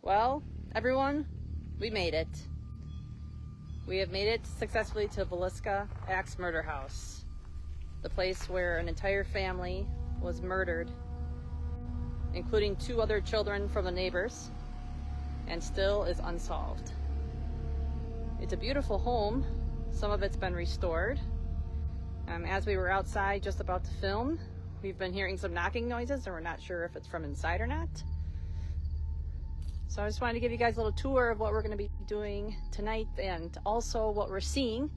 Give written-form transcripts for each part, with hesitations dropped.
Well, everyone, we made it. We have made it successfully to Villisca Axe Murder House, the place where an entire family was murdered, including 2 other children from the neighbors, and still is unsolved. It's a beautiful home. Some of it's been restored. As we were outside just about to film, we've been hearing some knocking noises, and we're not sure if it's from inside or not. So I just wanted to give you guys a little tour of what we're going to be doing tonight, and also what we're seeing.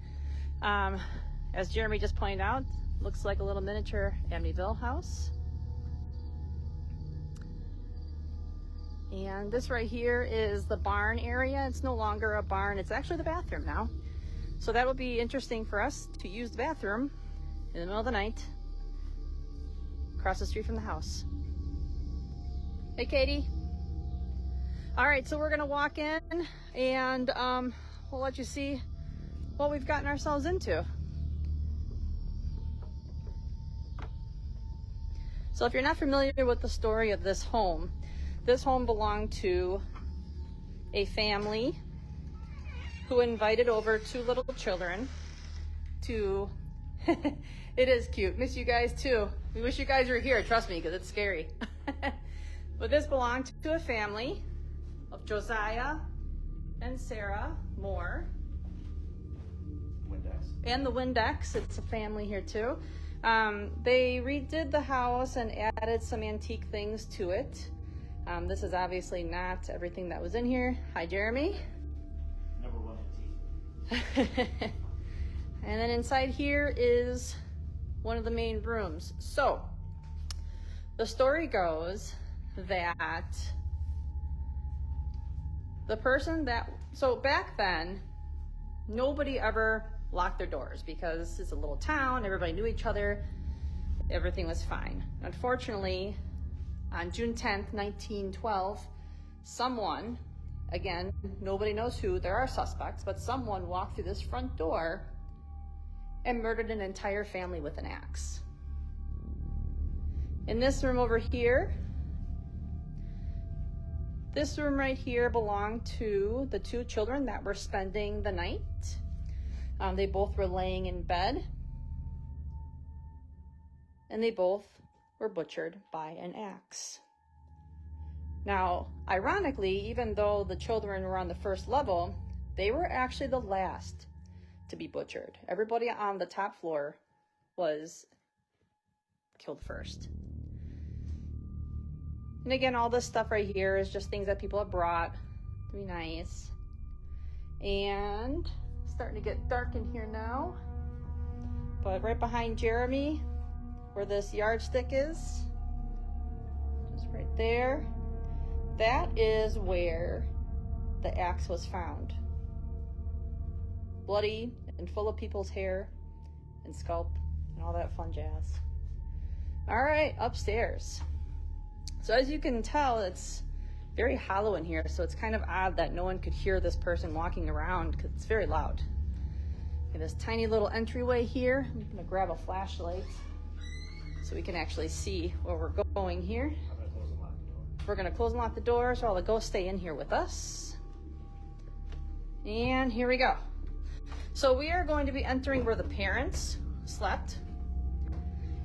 As Jeremy just pointed out, looks like a little miniature Amityville house. And this right here is the barn area. It's no longer a barn, it's actually the bathroom now. So that would be interesting for us to use the bathroom in the middle of the night across the street from the house. Hey, Katie. All right, so we're gonna walk in and we'll let you see what we've gotten ourselves into. So if you're not familiar with the story of this home belonged to a family who invited over 2 little children to, it is cute, miss you guys too. We wish you guys were here, trust me, because it's scary. But this belonged to a family of Josiah and Sarah Moore. Windex. And the Windex, it's a family here too. They redid the house and added some antique things to it. This is obviously not everything that was in here. Hi, Jeremy. Number 1 antique. And then inside here is one of the main rooms. So the story goes that the person that, so back then, nobody ever locked their doors because it's a little town, everybody knew each other, everything was fine. Unfortunately, on June 10th, 1912, someone, again, nobody knows who, there are suspects, but someone walked through this front door and murdered an entire family with an axe. In this room over here, this room right here belonged to the 2 children that were spending the night. They both were laying in bed, and they both were butchered by an axe. Now, ironically, even though the children were on the first level, they were actually the last to be butchered. Everybody on the top floor was killed first. And again, all this stuff right here is just things that people have brought to be nice. And it's starting to get dark in here now. But right behind Jeremy, where this yardstick is, just right there, that is where the axe was found. Bloody and full of people's hair and scalp and all that fun jazz. All right, upstairs. So as you can tell, it's very hollow in here, so it's kind of odd that no one could hear this person walking around because it's very loud. Okay, this tiny little entryway here. I'm gonna grab a flashlight so we can actually see where we're going here. I'm gonna close and lock the door. We're gonna close and lock the door so all the ghosts stay in here with us. And here we go. So we are going to be entering where the parents slept.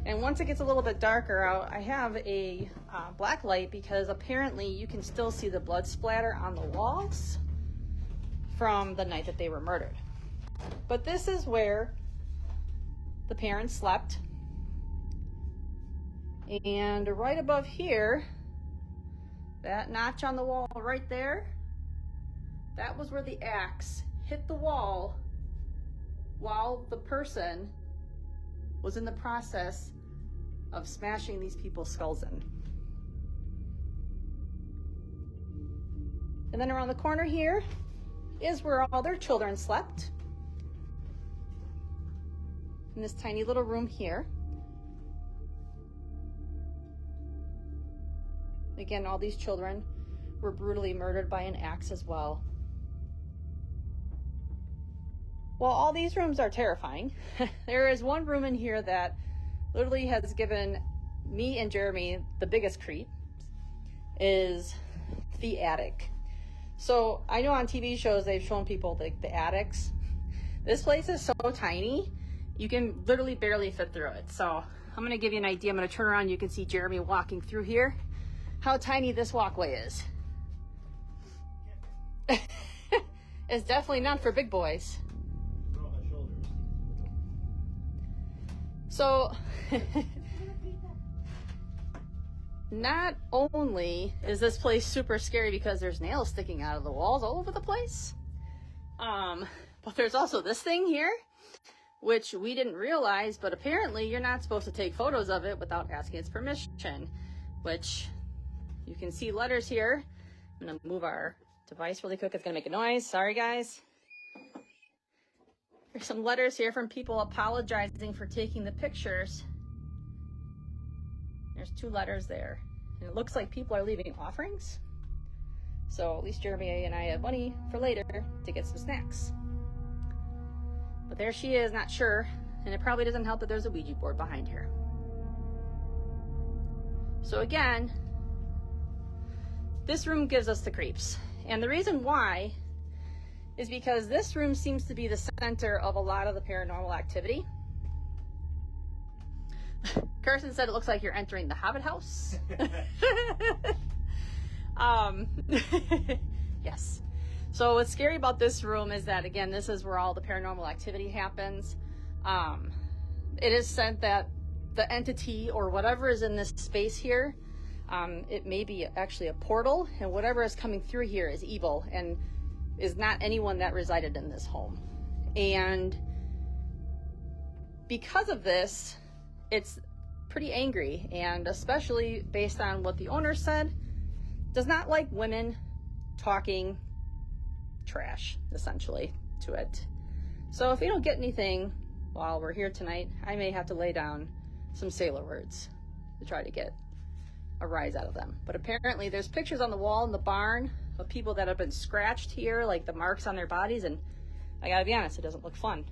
And once it gets a little bit darker out, I have a black light because apparently you can still see the blood splatter on the walls from the night that they were murdered. But this is where the parents slept. And right above here, that notch on the wall right there, that was where the axe hit the wall while the person was in the process of smashing these people's skulls in. And then around the corner here is where all their children slept. In this tiny little room here. Again, all these children were brutally murdered by an axe as well. Well, all these rooms are terrifying. There is one room in here that literally has given me and Jeremy the biggest creep, is the attic. So I know on TV shows they've shown people like the attics. This place is so tiny, you can literally barely fit through it. So I'm gonna give you an idea. I'm gonna turn around, you can see Jeremy walking through here, how tiny this walkway is. It's definitely not for big boys. So not only is this place super scary because there's nails sticking out of the walls all over the place, but there's also this thing here, which we didn't realize, but apparently you're not supposed to take photos of it without asking its permission, which you can see letters here. I'm gonna move our device really quick. It's gonna make a noise. Sorry, guys. There's some letters here from people apologizing for taking the pictures. There's 2 letters there. And it looks like people are leaving offerings. So at least Jeremy and I have money for later to get some snacks. But there she is, not sure. And it probably doesn't help that there's a Ouija board behind her. So again, this room gives us the creeps. And the reason why is because this room seems to be the center of a lot of the paranormal activity. Kirsten said it looks like you're entering the Hobbit house. Yes. So what's scary about this room is that, again, this is where all the paranormal activity happens. It is said that the entity or whatever is in this space here, it may be actually a portal, and whatever is coming through here is evil and is not anyone that resided in this home. And because of this, it's pretty angry, and especially based on what the owner said, does not like women talking trash, essentially, to it. So if we don't get anything while we're here tonight, I may have to lay down some sailor words to try to get a rise out of them. But apparently there's pictures on the wall in the barn of people that have been scratched here, like the marks on their bodies, and I gotta be honest, it doesn't look fun.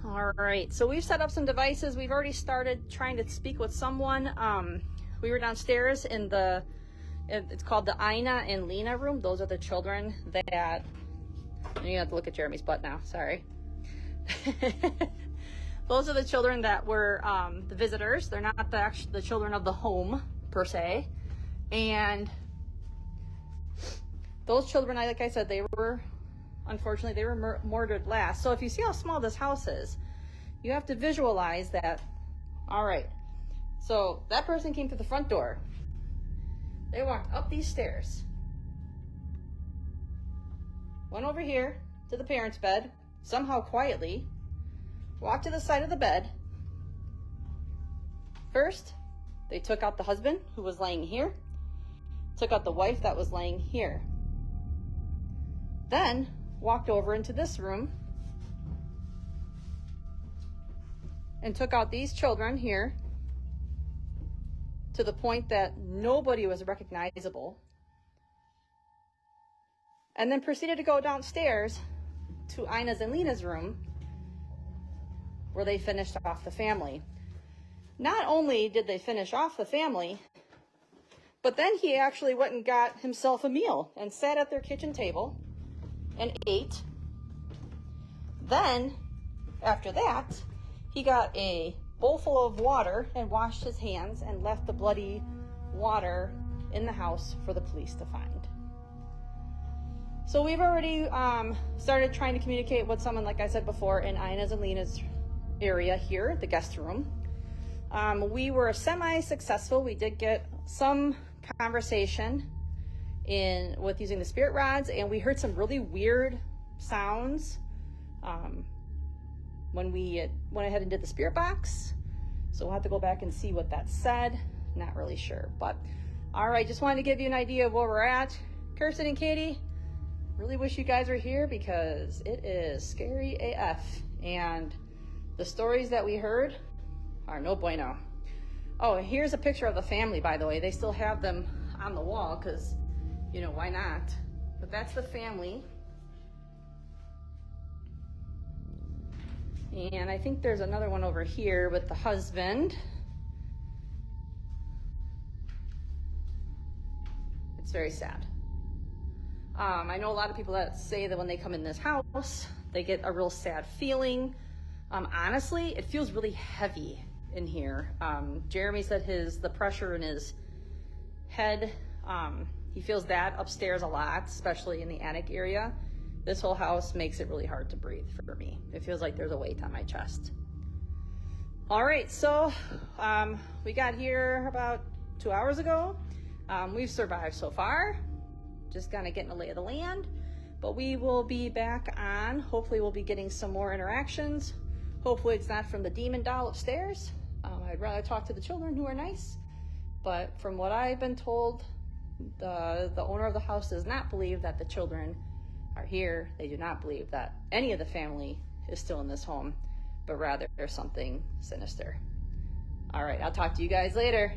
All right, so we've set up some devices. We've already started trying to speak with someone. We were downstairs in it's called the Ina and Lena room. Those are the children that, you have to look at Jeremy's butt now, sorry. Those are the children that were the visitors. They're not the children of the home, per se. And those children, like I said, unfortunately, they were murdered last. So if you see how small this house is, you have to visualize that. All right, so that person came through the front door. They walked up these stairs, went over here to the parents' bed, somehow quietly, walked to the side of the bed. First, they took out the husband who was laying here, took out the wife that was laying here, then walked over into this room and took out these children here to the point that nobody was recognizable, and then proceeded to go downstairs to Ina's and Lena's room where they finished off the family. Not only did they finish off the family, but then he actually went and got himself a meal and sat at their kitchen table and ate. Then, after that, he got a bowl full of water and washed his hands and left the bloody water in the house for the police to find. So we've already started trying to communicate with someone, like I said before, in Ina's and Lena's area here, the guest room. We were semi-successful. We did get some conversation with using the spirit rods, and we heard some really weird sounds when we went ahead and did the spirit box. So we'll have to go back and see what that said. Not really sure, but all right, just wanted to give you an idea of where we're at. Kirsten and Katie, really wish you guys were here because it is scary AF, and the stories that we heard are no bueno. Oh, here's a picture of the family, by the way. They still have them on the wall because, you know, why not? But that's the family. And I think there's another one over here with the husband. It's very sad. I know a lot of people that say that when they come in this house, they get a real sad feeling. Honestly, it feels really heavy in here. Jeremy said the pressure in his head, he feels that upstairs a lot, especially in the attic area. This whole house makes it really hard to breathe for me. It feels like there's a weight on my chest. All right, so we got here about 2 hours ago. We've survived so far. Just kind of getting a lay of the land, but we will be back on. Hopefully we'll be getting some more interactions. Hopefully it's not from the demon doll upstairs. I'd rather talk to the children who are nice, but from what I've been told, the owner of the house does not believe that the children are here. They do not believe that any of the family is still in this home, but rather there's something sinister. All right, I'll talk to you guys later.